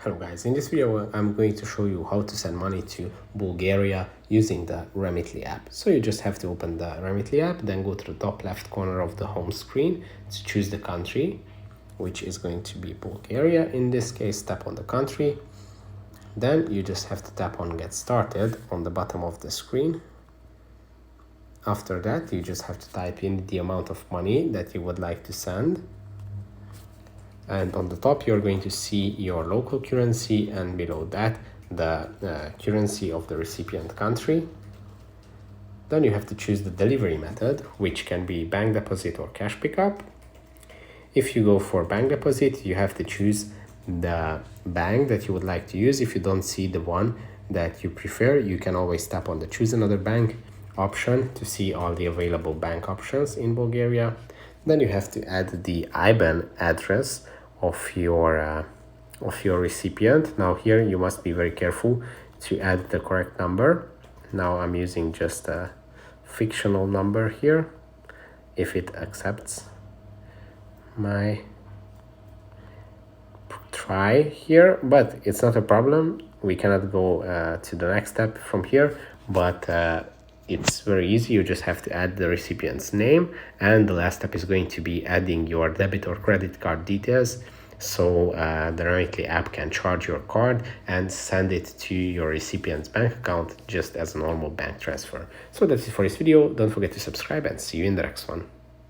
Hello guys, in this video I'm going to show you how to send money to Bulgaria using the Remitly app. So you just have to open the Remitly app, then go to the top left corner of the home screen to choose the country, which is going to be Bulgaria. In this case, tap on the country. Then you just have to tap on Get Started on the bottom of the screen. After that, you just have to type in the amount of money that you would like to send. And on the top, you're going to see your local currency, and below that, the currency of the recipient country. Then you have to choose the delivery method, which can be bank deposit or cash pickup. If you go for bank deposit, you have to choose the bank that you would like to use. If you don't see the one that you prefer, you can always tap on the choose another bank option to see all the available bank options in Bulgaria. Then you have to add the IBAN address of your recipient. Now here you must be very careful to add the correct number. Now I'm using just a fictional number here, if it accepts my try here, but it's not a problem. We cannot go to the next step from here, but it's very easy. You just have to add the recipient's name, and the last step is going to be adding your debit or credit card details, so the Remitly app can charge your card and send it to your recipient's bank account just as a normal bank transfer. So that's it for this video. Don't forget to subscribe, and see you in the next one.